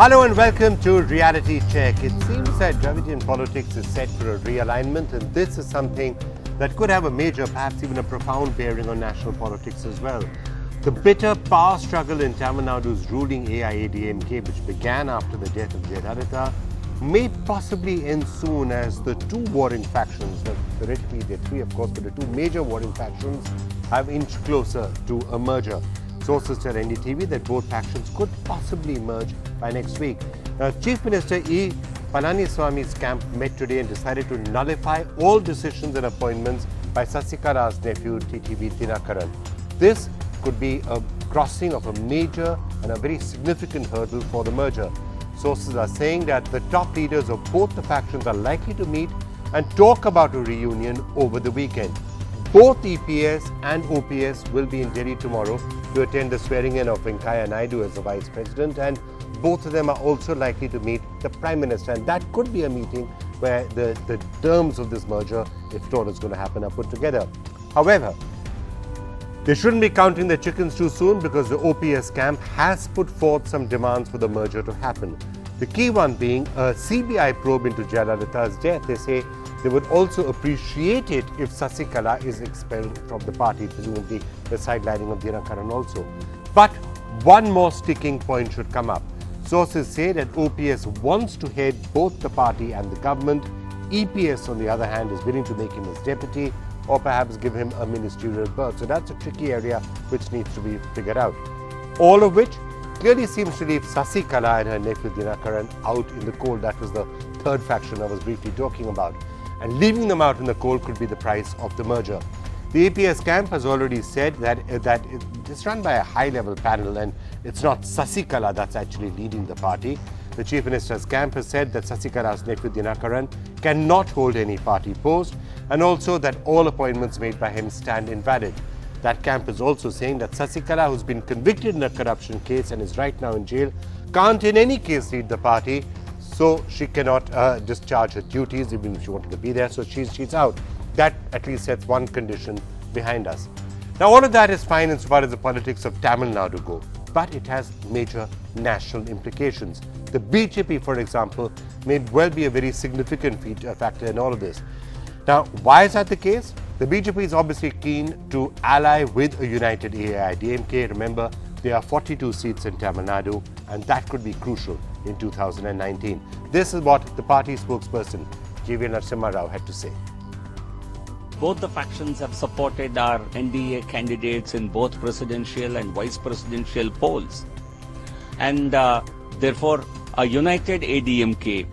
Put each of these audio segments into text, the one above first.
Hello and welcome to Reality Check. It seems that Dravidian politics is set for a realignment, and this is something that could have a major, perhaps even a profound bearing on national politics as well. The bitter power struggle in Tamil Nadu's ruling AIADMK, which began after the death of J Jayalalithaa, may possibly end soon as the two warring factions, theoretically there are three of course, but the two major warring factions have inched closer to a merger. Sources tell NDTV that both factions could possibly merge by next week. Chief Minister E. Palaniswamy's camp met today and decided to nullify all decisions and appointments by Sasikala's nephew TTV Dinakaran. This could be a crossing of a major and a very significant hurdle for the merger. Sources are saying that the top leaders of both the factions are likely to meet and talk about a reunion over the weekend. Both EPS and OPS will be in Delhi tomorrow to attend the swearing-in of Venkaiah Naidu as the Vice President, and both of them are also likely to meet the Prime Minister, and that could be a meeting where the terms of this merger, if at all is going to happen, are put together. However, they shouldn't be counting their chickens too soon, because the OPS camp has put forth some demands for the merger to happen. The key one being a CBI probe into Jayalalitha's death. They say they would also appreciate it if Sasikala is expelled from the party, presumably the sidelining of Dinakaran also. But one more sticking point should come up. Sources say that OPS wants to head both the party and the government. EPS, on the other hand, is willing to make him his deputy or perhaps give him a ministerial berth. So that's a tricky area which needs to be figured out. All of which clearly seems to leave Sasikala and her nephew Dinakaran out in the cold. That was the third faction I was briefly talking about. And leaving them out in the cold could be the price of the merger. The APS camp has already said that it's run by a high-level panel and it's not Sasikala that's actually leading the party. The Chief Minister's camp has said that Sasikala's nephew Dinakaran cannot hold any party post, and also that all appointments made by him stand invalid. That camp is also saying that Sasikala, who's been convicted in a corruption case and is right now in jail, can't in any case lead the party, so she cannot discharge her duties even if she wanted to be there, so she's out. That at least sets one condition behind us. Now all of that is fine insofar as the politics of Tamil Nadu go, but it has major national implications. The BJP, for example, may well be a very significant factor in all of this. Now, why is that the case? The BJP is obviously keen to ally with a united AIADMK. Remember, there are 42 seats in Tamil Nadu, and that could be crucial in 2019. This is what the party spokesperson, J Narasimha Rao, had to say. Both the factions have supported our NDA candidates in both presidential and vice presidential polls. And therefore, a united ADMK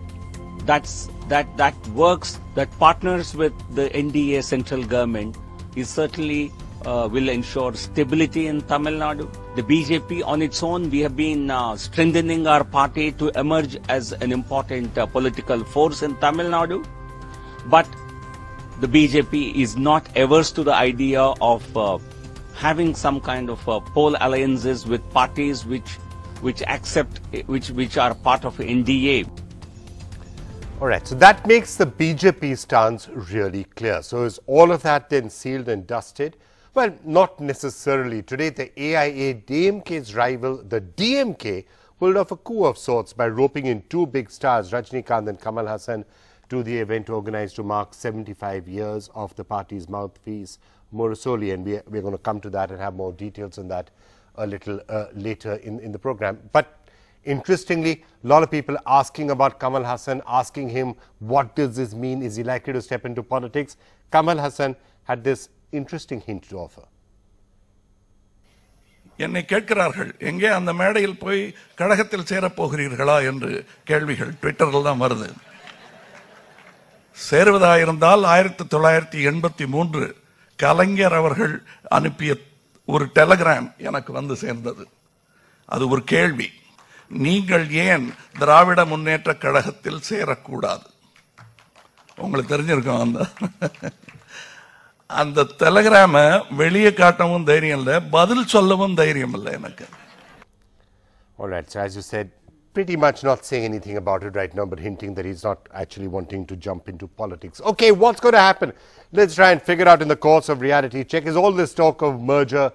that works, that partners with the NDA central government is certainly will ensure stability in Tamil Nadu. The BJP on its own, we have been strengthening our party to emerge as an important political force in Tamil Nadu. But the BJP is not averse to the idea of having some kind of poll alliances with parties which are part of NDA. All right, so that makes the BJP stance really clear. So is all of that then sealed and dusted? Well, not necessarily. Today, the AIADMK's rival, the DMK, pulled off a coup of sorts by roping in two big stars, Rajinikanth and Kamal Haasan, to the event organized to mark 75 years of the party's mouthpiece, Murasoli. And we're going to come to that and have more details on that a little later in the program. But interestingly, a lot of people asking about Kamal Haasan, asking him, what does this mean? Is he likely to step into politics? Kamal Haasan had this interesting hint to offer. என்னை கேட்கிறார்கள், எங்கே அந்த மேடையில் போய் கழகத்தில் சேரப் போகிறீர்களா என்று கேள்விகள் ட்விட்டரில் தான் வருது. சேருவதாயிருந்தால் 1983 கலைஞர் அவர்கள் அனுப்பிய ஒரு டெலிகிராம் எனக்கு வந்து சேர்ந்தது. அது ஒரு கேள்வி, நீங்கள் ஏன் திராவிட முன்னேற்ற கழகத்தில் சேரக்கூடாது? உங்களுக்கு தெரிஞ்சிருக்கும் அந்த டெலிகிராம வெளியே காட்டவும் தைரியம் இல்லை, பதில் சொல்லவும் தைரியம் இல்லை எனக்கு. All right, so as you said, pretty much not saying anything about it right now, but hinting that he's not actually wanting to jump into politics. Okay, what's going to happen? Let's try and figure out in the course of Reality Check. Is all this talk of merger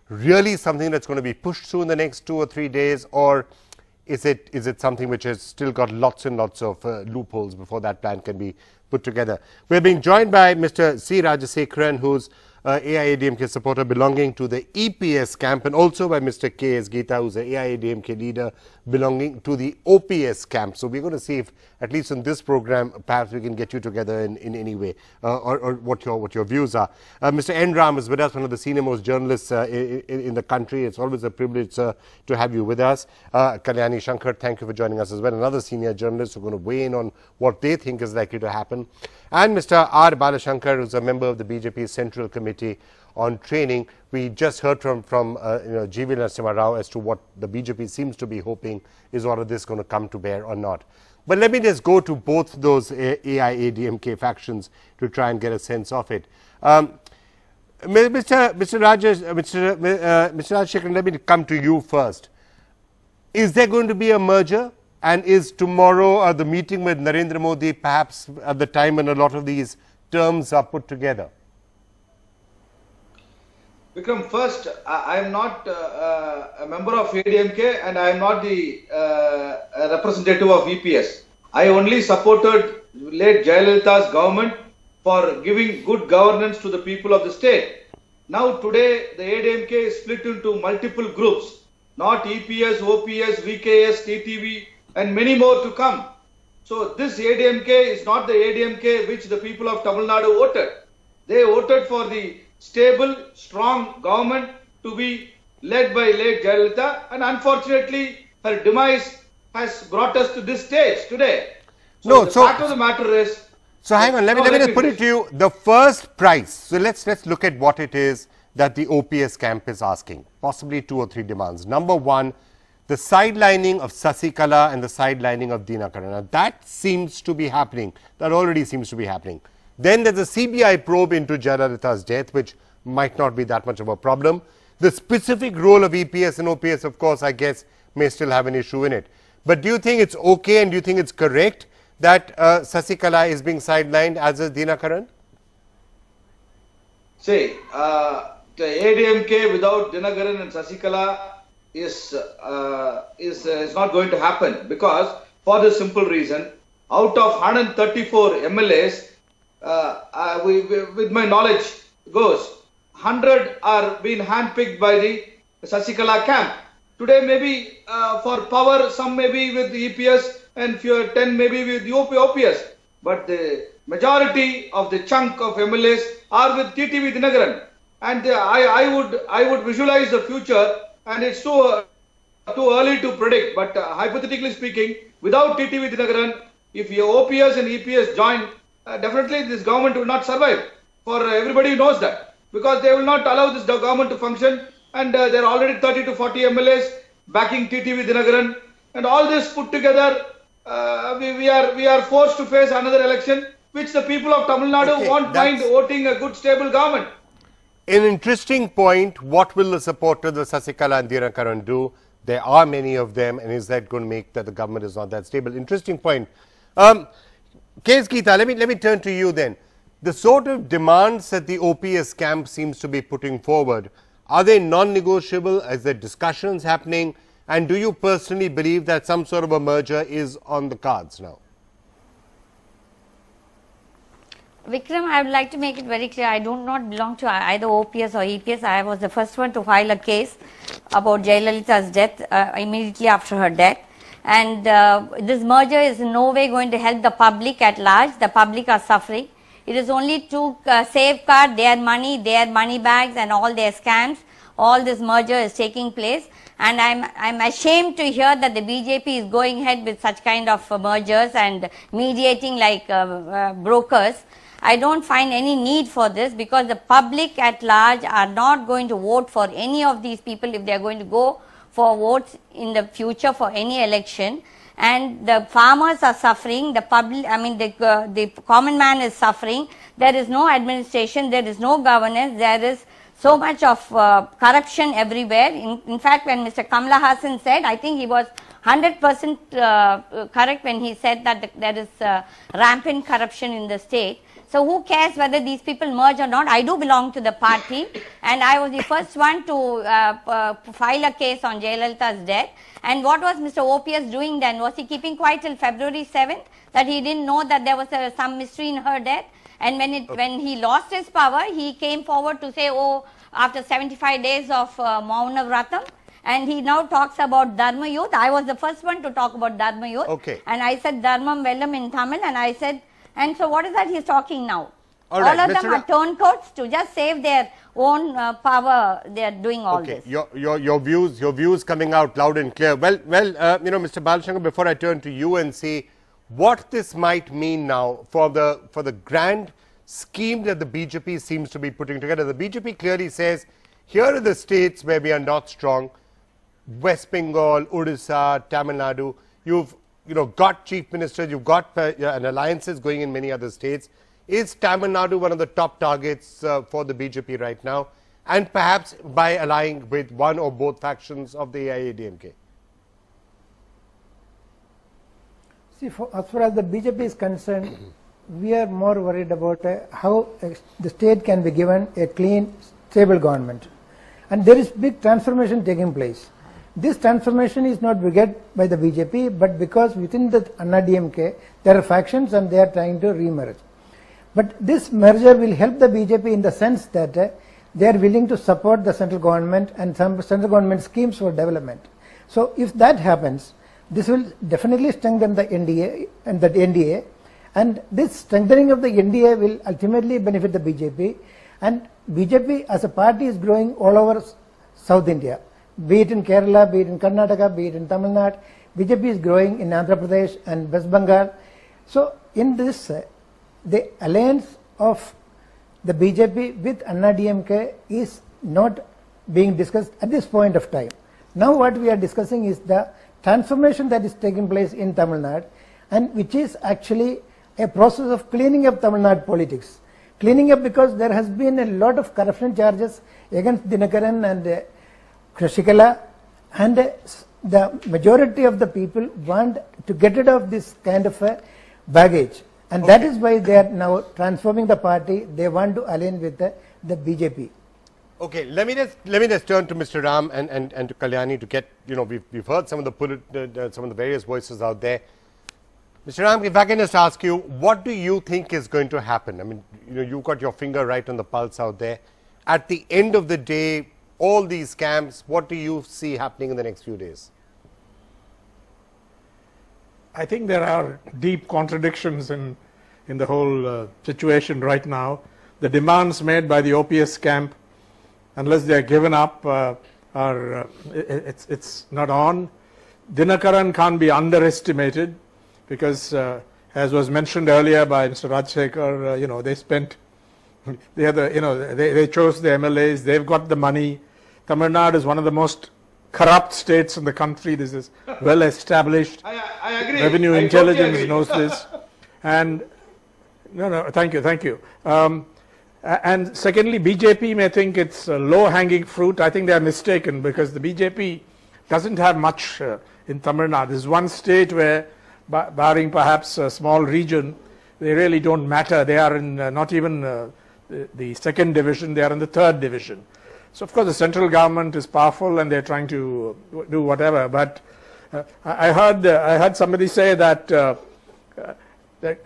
really something that's going to be pushed through in the next 2 or 3 days, or is it something which has still got lots and lots of loopholes before that plan can be put together? We're being joined by Mr. C. Rajasekharan, who's AIADMK supporter belonging to the EPS camp, and also by Mr. K. S. Geeta, who's an AIADMK leader belonging to the OPS camp. So we're going to see if, at least in this program, perhaps we can get you together in any way, or what your views are. Mr. N. Ram is with us, one of the senior most journalists in the country. It's always a privilege, sir, to have you with us. Kalyani Shankar, thank you for joining us as well. Another senior journalist who's going to weigh in on what they think is likely to happen. And Mr. R. Balashankar, who's a member of the BJP Central Committee on Training. We just heard from G.V. Narasimha Rao as to what the BJP seems to be hoping is all of this going to come to bear or not. But let me just go to both those AIADMK factions to try and get a sense of it. Mr. Rajasekharan, let me come to you first. Is there going to be a merger? And is tomorrow the meeting with Narendra Modi perhaps at the time when a lot of these terms are put together? Vikram, first, I am not a member of AIADMK and I am not the representative of EPS. I only supported late Jayalalitha's government for giving good governance to the people of the state. Now today the AIADMK is split into multiple groups, not EPS, OPS, VKS, TTV and many more to come. So this AIADMK is not the AIADMK which the people of Tamil Nadu voted. They voted for the stable, strong government to be led by late Jayalalitha, and unfortunately her demise has brought us to this stage today. So the fact of the matter is... So hang on, let me put it to you. The first price, so let's look at what it is that the OPS camp is asking. Possibly 2 or 3 demands. Number one, the sidelining of Sasikala and the sidelining of Dinakaran. Now that seems to be happening. That already seems to be happening. Then there's a CBI probe into Jayalalitha's death, which might not be that much of a problem. The specific role of EPS and OPS, of course, I guess, may still have an issue in it. But do you think it's okay and do you think it's correct that Sasikala is being sidelined as is Dinakaran? See, the AIADMK without Dinakaran and Sasikala is not going to happen, because for the simple reason, out of 134 MLAs, with my knowledge goes, 100 are being handpicked by the Sasikala camp. Today maybe for power, some may be with the EPS and 10 maybe with the OPS. But the majority of the chunk of MLAs are with TTV Dinakaran. And I would visualize the future, and it's too early to predict. But hypothetically speaking, without TTV Dinakaran, if your OPS and EPS join, definitely this government will not survive. For everybody knows that, because they will not allow this government to function, and there are already 30 to 40 MLAs backing TTV Dinakaran, and all this put together, we are forced to face another election, which the people of Tamil Nadu won't mind voting a good stable government. An interesting point. What will the supporters of Sasikala and Dinakaran do? There are many of them, and is that going to make that the government is not that stable? Interesting point. K.S. Geeta, let me turn to you then. The sort of demands that the OPS camp seems to be putting forward, are they non-negotiable? Is there discussions happening? And do you personally believe that some sort of a merger is on the cards now? Vikram, I would like to make it very clear, I do not belong to either OPS or EPS. I was the first one to file a case about Jayalalitha's death immediately after her death. And this merger is in no way going to help the public at large. The public are suffering. It is only to safeguard their money bags and all their scams. All this merger is taking place. And I'm ashamed to hear that the BJP is going ahead with such kind of mergers and mediating like brokers. I don't find any need for this, because the public at large are not going to vote for any of these people if they are going to go for votes in the future for any election. And the farmers are suffering, the public, the common man is suffering. There is no administration, there is no governance, there is so much of corruption everywhere. In fact, when Mr. Kamal Haasan said, I think he was 100% correct when he said that there is rampant corruption in the state. So who cares whether these people merge or not? I do belong to the party, and I was the first one to file a case on Jayalalitha's death. And what was Mr. OPS doing then? Was he keeping quiet till February 7th, that he didn't know that there was some mystery in her death? And when he lost his power, he came forward to say, oh, after 75 days of Mauna Vratam, and he now talks about Dharma Youth. I was the first one to talk about Dharma Youth. Okay. And I said Dharmam Vellam in Tamil, and I said, and so what is that he's talking now? All right, of them are turncoats to just save their own power. They are doing all this. Your views coming out loud and clear. Well, Mr. Balshankar, before I turn to you and see what this might mean now for the grand scheme that the BJP seems to be putting together. The BJP clearly says, here are the states where we are not strong. West Bengal, Odisha, Tamil Nadu. You've got chief ministers, you've got an alliances going in many other states. Is Tamil Nadu one of the top targets for the BJP right now? And perhaps by allying with one or both factions of the AIADMK? See, as far as the BJP is concerned, we are more worried about how the state can be given a clean, stable government. And there is big transformation taking place. This transformation is not begun by the BJP, but because within the AIADMK there are factions and they are trying to re-merge. But this merger will help the BJP in the sense that they are willing to support the central government and some central government schemes for development. So if that happens, this will definitely strengthen the NDA and this strengthening of the NDA will ultimately benefit the BJP, and BJP as a party is growing all over South India. Be it in Kerala, be it in Karnataka, be it in Tamil Nadu, BJP is growing in Andhra Pradesh and West Bengal. So in this, the alliance of the BJP with AIADMK is not being discussed at this point of time. Now what we are discussing is the transformation that is taking place in Tamil Nadu, and which is actually a process of cleaning up Tamil Nadu politics. Cleaning up because there has been a lot of corruption charges against Dinakaran and Shashikala, and the majority of the people want to get rid of this kind of a baggage, and that is why they are now transforming the party. They want to align with the BJP. Okay, let me just turn to Mr. Ram and to Kalyani to get, we've heard some of the various voices out there. Mr. Ram, if I can just ask you, what do you think is going to happen? I mean, you've got your finger right on the pulse out there. At the end of the day, all these scams, what do you see happening in the next few days? I think there are deep contradictions in the whole situation right now. The demands made by the OPS camp, unless they are given up, it's not on. Dinakaran can't be underestimated because, as was mentioned earlier by Mr. Rajshekhar, they spent, they chose the MLAs, they've got the money. Tamil Nadu is one of the most corrupt states in the country. This is well established. I agree. Revenue I intelligence totally knows this. And thank you. And secondly, BJP may think it's low-hanging fruit. I think they are mistaken, because the BJP doesn't have much in Tamil Nadu. There's one state where, barring perhaps a small region, they really don't matter. They are in not even the second division, they are in the third division. So of course the central government is powerful and they're trying to do whatever. But I heard somebody say that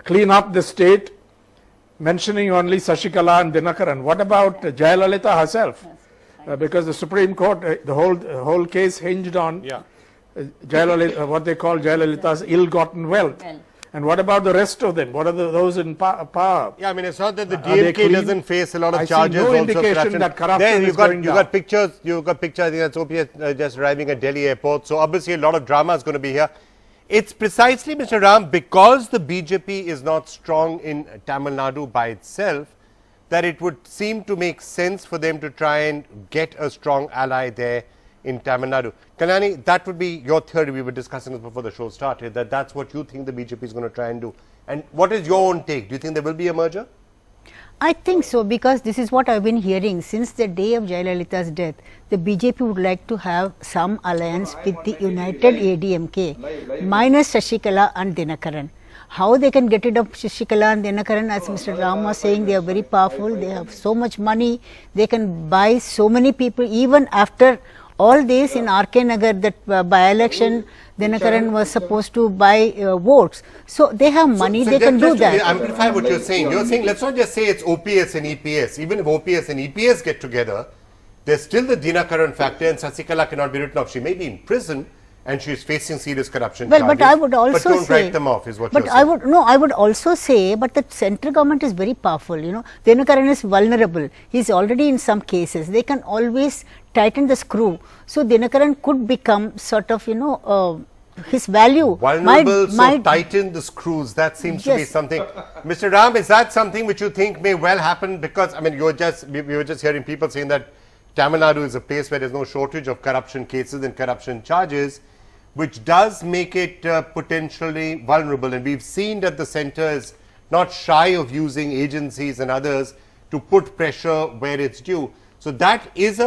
clean up the state, mentioning only Shashikala and Dinakaran. What about Jayalalithaa herself? Because the Supreme Court, the whole case hinged on what they call Jayalalitha's ill-gotten wealth. And what about the rest of them? What are those in power? Yeah, I mean, it's not that the DMK doesn't face a lot of charges. I see no indication that corruption is going down. You've got pictures, I think that's OPS just arriving at Delhi airport. So obviously a lot of drama is going to be here. It's precisely, Mr. Ram, because the BJP is not strong in Tamil Nadu by itself, that it would seem to make sense for them to try and get a strong ally there in Tamil Nadu. Kalyani, that would be your theory. We were discussing this before the show started, that's what you think the BJP is going to try and do. And what is your own take? Do you think there will be a merger? I think so, because this is what I've been hearing since the day of Jayalalitha's death. The BJP would like to have some alliance with the united ADMK, minus Shashikala and Dinakaran. how they can get rid of Shashikala and Dinakaran, as Mr. Ram was saying, they are very powerful, they have so much money, they can buy so many people. Even after all this in RK Nagar, that by-election, Dinakaran was supposed to buy votes. So they have money, they can do that. To amplify what you're saying, let's not just say it's OPS and EPS. Even if OPS and EPS get together, there's still the Dinakaran factor, and Sasikala cannot be written off. She may be in prison and she is facing serious corruption charges. But I would also don't write them off, is what you're saying. I would also say, but the central government is very powerful, Dinakaran is vulnerable. He's already in some cases. They can always tighten the screw. So Dinakaran could become sort of, his value. Vulnerable, so tighten the screws. That seems to be something. Mr. Ram, is that something which you think may well happen? Because, I mean, we were just hearing people saying that Tamil Nadu is a place where there's no shortage of corruption cases and corruption charges, which does make it potentially vulnerable. And we've seen that the centre is not shy of using agencies and others to put pressure where it's due. So that is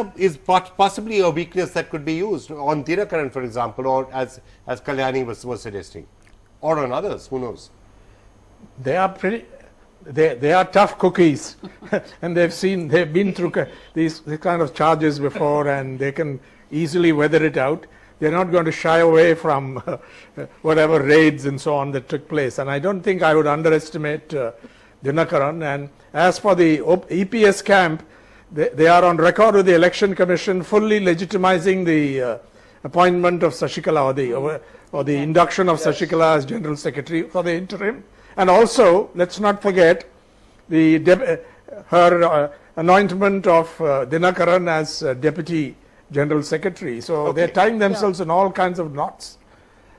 possibly a weakness that could be used on Dinakaran, for example, or as Kalyani was suggesting, or on others, who knows. They are they are tough cookies and they've been through these kind of charges before, and they can easily weather it out. They're not going to shy away from whatever raids and so on that took place. And I don't think I would underestimate Dinakaran. And as for the EPS camp, they are on record with the Election Commission fully legitimizing the appointment of Shashikala or the induction of Shashikala as General Secretary for the interim. And also, let's not forget her anointment of Dinakaran as Deputy General Secretary. So they're tying themselves in all kinds of knots.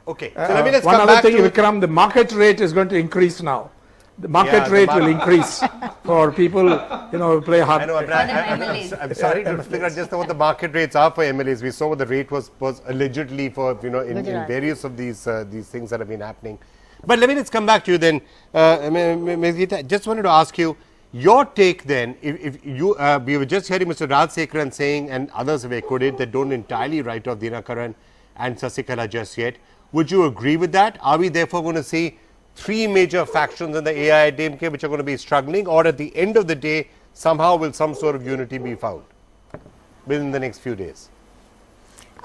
Okay. So let me just one come other back thing, to Vikram, the market rate is going to increase now. The market rate will increase for people, who play hard. I know, I'm sorry to figure out just what the market rates are for MLAs. We saw what the rate was allegedly for, in various of these things that have been happening. But let me just come back to you then, Ms. Geeta. Just wanted to ask you your take then. If you, we were just hearing Mr. Rajsekharan saying, and others have echoed it, that don't entirely write off Dinakaran and Sasikala just yet. Would you agree with that? Are we therefore going to see three major factions in the AIADMK which are going to be struggling, or at the end of the day, somehow will some sort of unity be found within the next few days?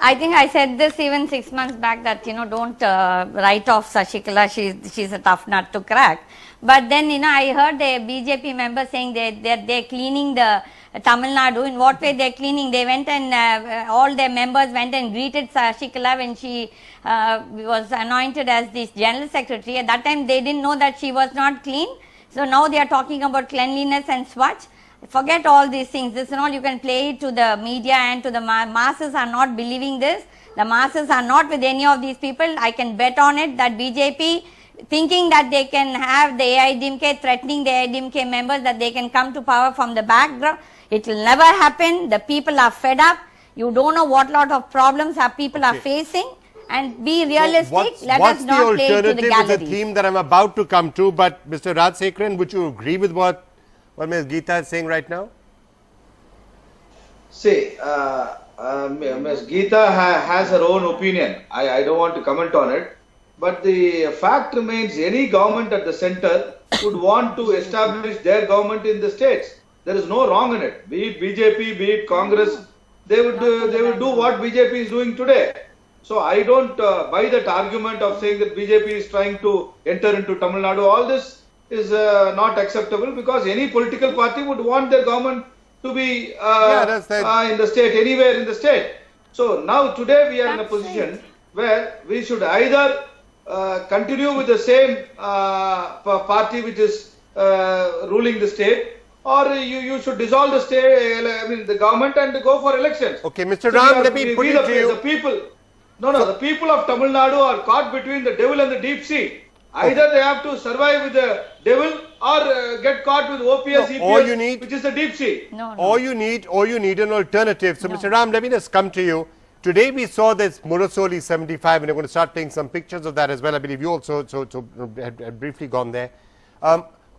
I think I said this even 6 months back that, don't write off Shashikala, she's a tough nut to crack. But then, I heard the BJP members saying they're cleaning the Tamil Nadu. In what way they're cleaning? They went and all their members went and greeted Shashikala when she was anointed as this General Secretary. At that time, they didn't know that she was not clean. So now they are talking about cleanliness and Swachh. Forget all these things. This is all you can play it to the media and to the masses are not believing this. The masses are not with any of these people. I can bet on it that BJP thinking that they can have the AIADMK, threatening the AIADMK members that they can come to power from the background. It will never happen. The people are fed up. You don't know what lot of problems our people are facing. And be realistic. So let us not play it to the gallery. What's the alternative is a theme that I'm about to come to. But Mr. Rajsekharan, would you agree with what Ms. Geeta is saying right now? See, Ms. Geeta has her own opinion. I don't want to comment on it. But the fact remains, any government at the center would want to establish their government in the states. There is no wrong in it. Be it BJP, be it Congress, they would do what BJP is doing today. So I don't buy that argument of saying that BJP is trying to enter into Tamil Nadu. All this is not acceptable, because any political party would want their government to be in the state, anywhere in the state. So now today we are in a position where we should either continue with the same party which is ruling the state, or you should dissolve the state, the government, and go for elections. Okay, Mr. Ram, let me put it to you. The people, the people of Tamil Nadu are caught between the devil and the deep sea. Either they have to survive with the devil or get caught with OPS, EPS, which is the deep sea. Or you need an alternative. So, Mr. Ram, let me just come to you. Today we saw this Murasoli 75, and we're going to start playing some pictures of that as well. I believe you also had briefly gone there.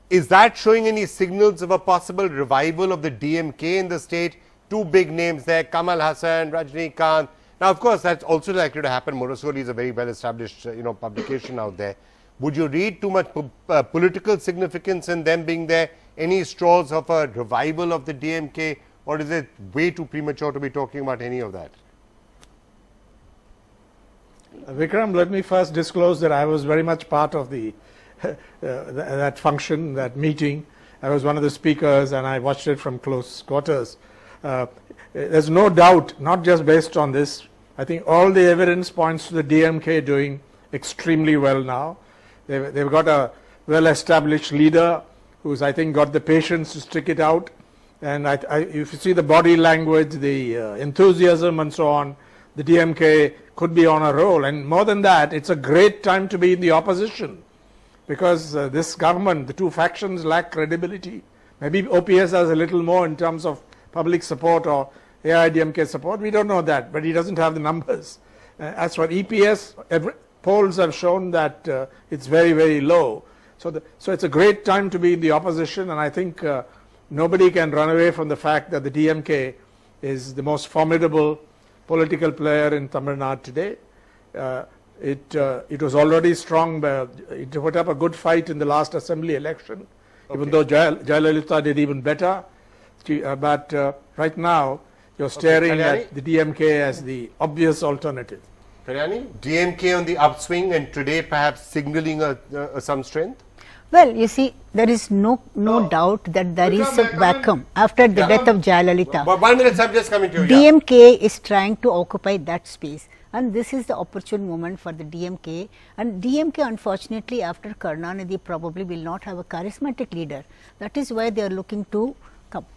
Is that showing any signals of a possible revival of the DMK in the state? Two big names there, Kamal Haasan, Rajinikanth. Now, of course, that's also likely to happen. Murasoli is a very well-established, publication out there. Would you read too much political significance in them being there? Any straws of a revival of the DMK, or is it way too premature to be talking about any of that? Vikram, let me first disclose that I was very much part of the that function, that meeting. I was one of the speakers and I watched it from close quarters. There's no doubt, not just based on this, I think all the evidence points to the DMK doing extremely well now. They've got a well-established leader who's, I think, got the patience to stick it out. And if you see the body language, the enthusiasm and so on, the DMK could be on a roll. And more than that, it's a great time to be in the opposition, because this government, the two factions, lack credibility. Maybe OPS has a little more in terms of public support or AIADMK support. We don't know that, but he doesn't have the numbers. As for EPS, polls have shown that it's very, very low. So it's a great time to be in the opposition, and I think nobody can run away from the fact that the DMK is the most formidable political player in Tamil Nadu today. It was already strong. It put up a good fight in the last assembly election, even though Jayalalithaa did even better. But right now, you're staring at the DMK as the obvious alternative. Kalyani, DMK on the upswing and today perhaps signaling some strength? Well, you see, there is no doubt that there is a vacuum after the death of Jayalalithaa. But 1 minute, I'm just coming to you. DMK is trying to occupy that space, and this is the opportune moment for the DMK. And DMK, unfortunately, after Karunanidhi, probably will not have a charismatic leader. That is why they are looking to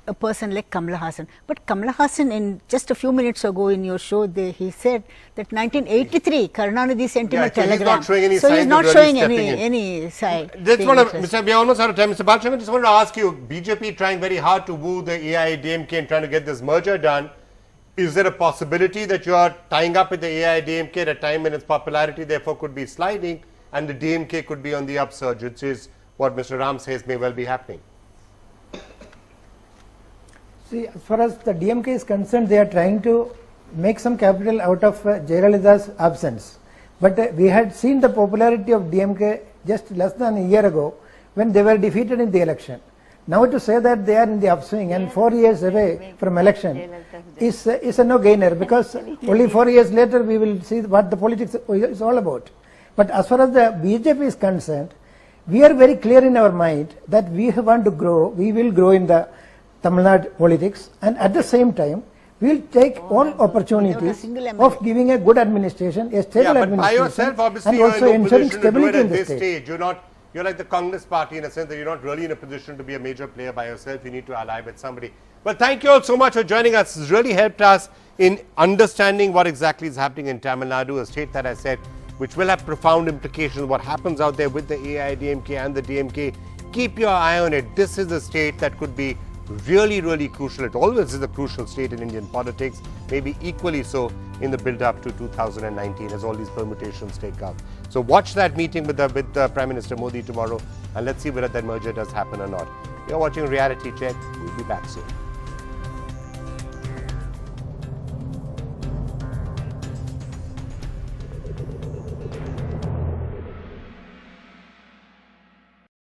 a person like Kamal Haasan. But Kamal Haasan, in just a few minutes ago in your show, he said that 1983, Karunanidhi sent him a telegram. He's not showing any so sign he's not really showing any sign. Mr. We are almost out of time. Mr. Balachandran, just wanted to ask you, BJP trying very hard to woo the AIADMK and trying to get this merger done. Is there a possibility that you are tying up with the AIADMK at a time when its popularity therefore could be sliding and the DMK could be on the upsurge, which is what Mr. Ram says may well be happening? See, as far as the DMK is concerned, they are trying to make some capital out of Jayalalitha's absence. But we had seen the popularity of DMK just less than a year ago when they were defeated in the election. Now to say that they are in the upswing and 4 years away from election is a no-gainer, because only 4 years later we will see what the politics is all about. But as far as the BJP is concerned, we are very clear in our mind that we want to grow, we will grow in the Tamil Nadu politics, and at the same time we will take all opportunities of giving a good administration, a stable administration, by yourself, obviously, and also ensuring stability in the this state. Stage. You're like the Congress party in a sense that you're not really in a position to be a major player by yourself. You need to ally with somebody. Well, thank you all so much for joining us. It's really helped us in understanding what exactly is happening in Tamil Nadu, a state that I said which will have profound implications. What happens out there with the AIADMK and the DMK, keep your eye on it. This is a state that could be really, really crucial. It always is a crucial state in Indian politics, maybe equally so in the build-up to 2019 as all these permutations take up. So watch that meeting with Prime Minister Modi tomorrow, and let's see whether that merger does happen or not. You're watching Reality Check. We'll be back soon.